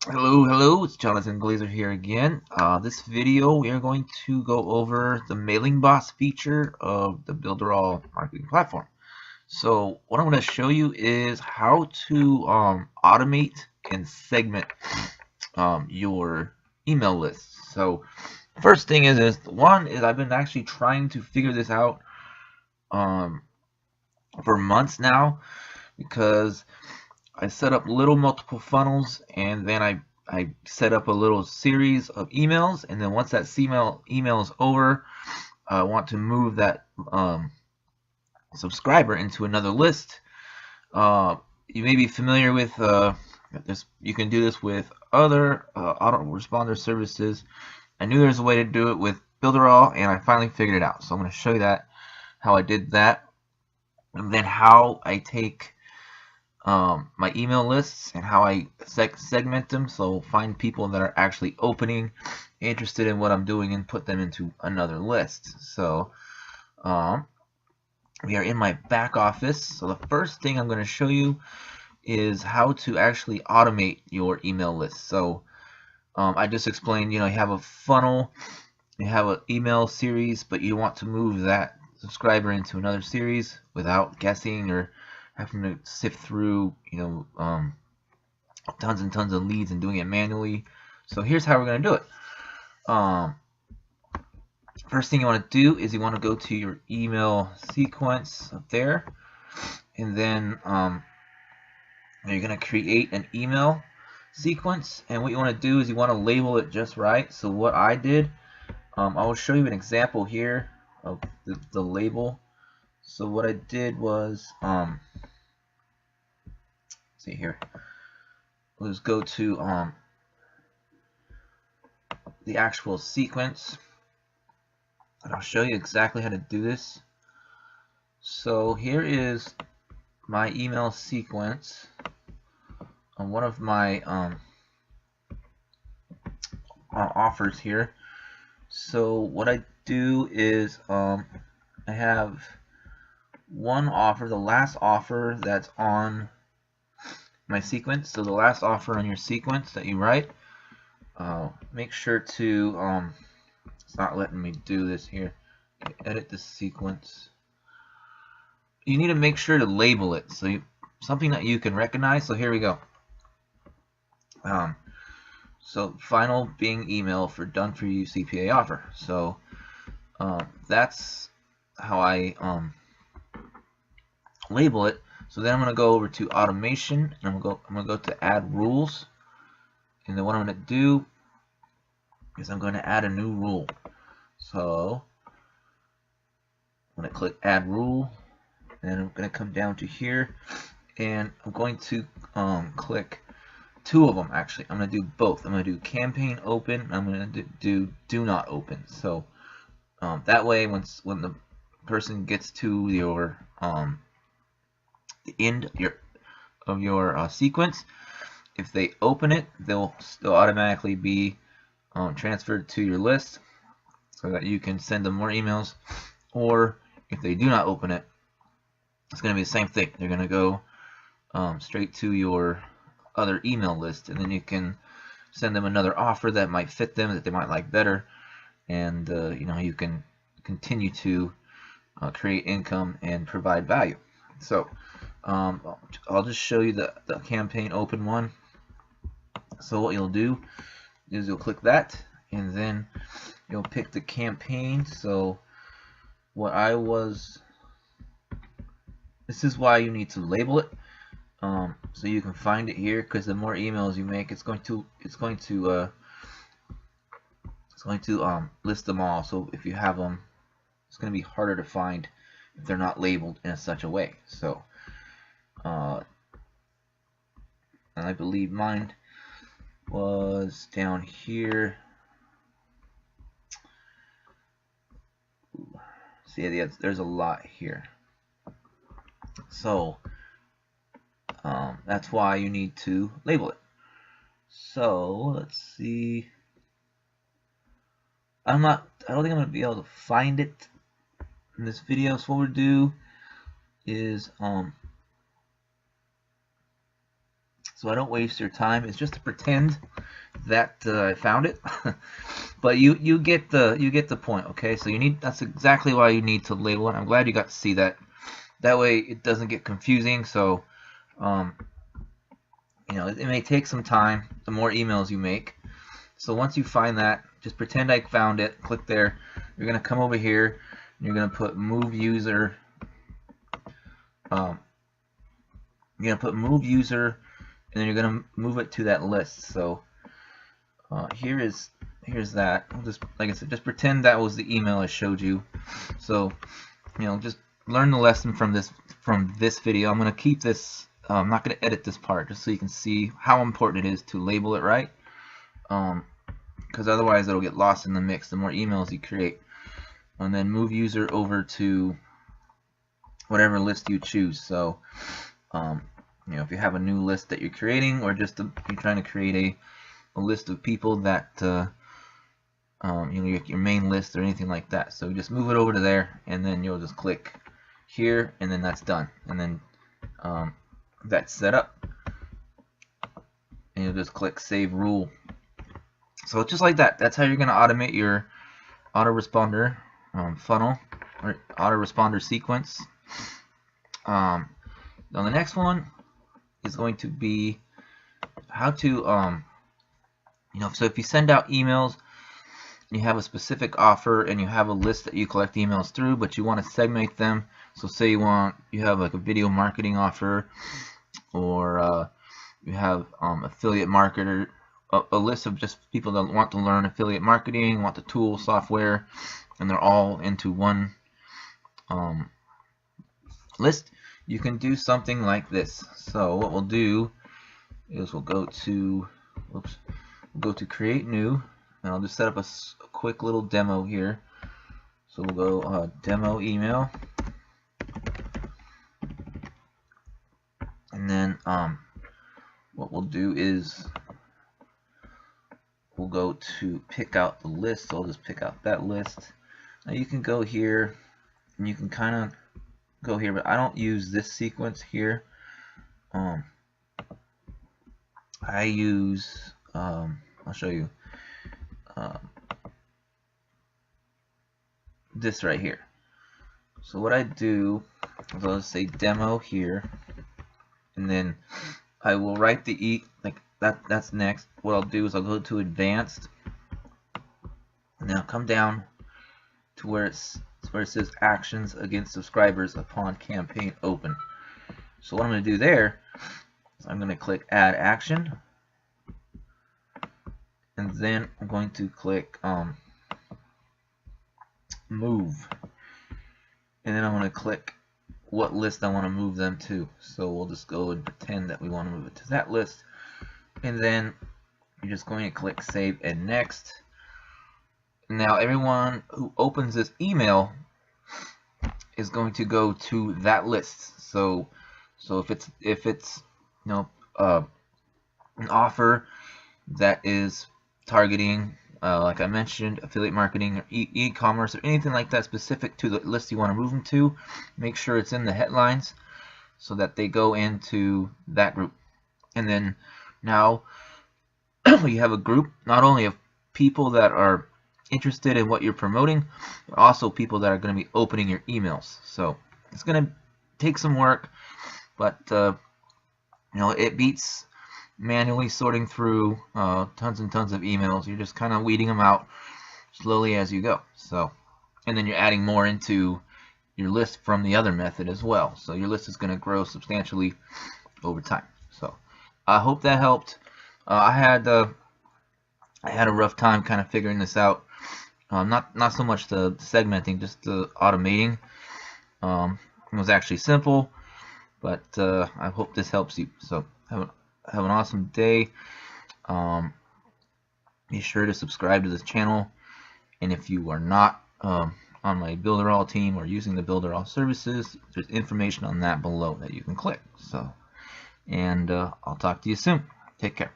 Hello, it's Jonathan Glazer here again. This video we are going to go over the Mailing Boss feature of the Builderall marketing platform. So what I'm going to show you is how to automate and segment your email list. So first thing is one is I've been actually trying to figure this out um, for months now, because I set up little multiple funnels, and then I set up a little series of emails, and then once that email is over, I want to move that subscriber into another list. You may be familiar with this. You can do this with other autoresponder services. I knew there was a way to do it with Builderall, and I finally figured it out. So I'm going to show you how I did that, and then how I take my email lists and how I segment them, so find people that are actually interested in what I'm doing, and put them into another list. So we are in my back office. So the first thing I'm going to show you is how to actually automate your email list. So I just explained, you have a funnel, you have an email series, but you want to move that subscriber into another series without guessing or having to sift through, tons and tons of leads and doing it manually. So here's how we're going to do it. First thing you want to do is you want to go to your email sequence up there, and then you're going to create an email sequence. And what you want to do is you want to label it just right. So what I did, I will show you an example here of the label. So what I did was, see here, let's go to the actual sequence, and I'll show you exactly how to do this. So here is my email sequence on one of my offers here. So what I do is I have one offer, the last offer that's on my sequence. So the last offer on your sequence that you write, make sure to it's not letting me do this here. Edit the sequence. You need to make sure to label it, so something that you can recognize. So here we go. So final being email for done for you CPA offer. So that's how I label it. So then I'm going to go over to automation, and I'm going to go to add rules, and then what I'm going to do is I'm going to add a new rule. So I'm going to click add rule, and I'm going to come down to here, and I'm going to click two of them. Actually, I'm going to do both. I'm going to do campaign open, I'm going to do not open. So that way when the person gets to your the end of your sequence, if they open it, they'll automatically be transferred to your list, so that you can send them more emails. Or if they do not open it, it's going to be the same thing. They're going to go straight to your other email list, and then you can send them another offer that might fit them, that they might like better, and you can continue to create income and provide value. So I'll just show you the campaign open one. So what you'll do is you'll click that, and then you'll pick the campaign. So this is why you need to label it, so you can find it here, because the more emails you make, it's going to list them all. So if you have them, it's going to be harder to find if they're not labeled in such a way. So and I believe mine was down here. See, yeah, there's a lot here. So that's why you need to label it. So let's see. I don't think I'm going to be able to find it in this video. So what we'll do is so I don't waste your time. It's just to pretend that I found it. But you get the point, okay? So that's exactly why you need to label it. I'm glad you got to see that. That way it doesn't get confusing. So it may take some time the more emails you make. So once you find that, just pretend I found it. Click there. You're gonna come over here. And you're gonna put move user. You're gonna put move user, and then you're gonna move it to that list. So here's that. Just like I said, just pretend that was the email I showed you. So just learn the lesson from this video. I'm gonna keep this. I'm not gonna edit this part, just so you can see how important it is to label it right. Because otherwise it'll get lost in the mix the more emails you create. And then move user over to whatever list you choose. So if you have a new list that you're creating, or just you're trying to create a list of people that your main list or anything like that. So just move it over to there, and then you'll just click here, and then that's done, and then that's set up, and you'll just click save rule. So just like that, that's how you're going to automate your autoresponder funnel or autoresponder sequence. Now the next one is going to be how to so if you send out emails and you have a specific offer and you have a list that you collect emails through, but you want to segment them. So say you have like a video marketing offer, or you have affiliate marketer, a list of just people that want to learn affiliate marketing, want the tool software, and they're all into one list. You can do something like this. So what we'll do is we'll go to create new, and I'll just set up a quick little demo here. So we'll go demo email, and then what we'll do is we'll go to pick out the list. So I'll just pick out that list. Now you can go here and you can kind of go here, but I don't use this sequence here. I use I'll show you this right here. So what I do is I'll just say demo here, and then I will write the that's next. What I'll do is I'll go to advanced, and then I'll come down to where it says actions against subscribers upon campaign open. So what I'm going to do there is I'm going to click add action, and then I'm going to click move, and then I'm going to click what list I want to move them to. So we'll just go and pretend that we want to move it to that list, and then you're just going to click save and next. Now everyone who opens this email is going to go to that list. So if it's an offer that is targeting like I mentioned, affiliate marketing or e-commerce or anything like that specific to the list you want to move them to, make sure it's in the headlines so that they go into that group. And then now you have a group not only of people that are interested in what you're promoting, but also people that are going to be opening your emails. So it's going to take some work, but it beats manually sorting through tons and tons of emails. You're just kind of weeding them out slowly as you go. So, and then you're adding more into your list from the other method as well. So your list is going to grow substantially over time. So I hope that helped. I had a rough time kind of figuring this out. Not so much the segmenting, just the automating. It was actually simple, but I hope this helps you. So have an awesome day. Be sure to subscribe to this channel, and if you are not on my Builderall team or using the Builderall services, there's information on that below that you can click. So, and I'll talk to you soon. Take care.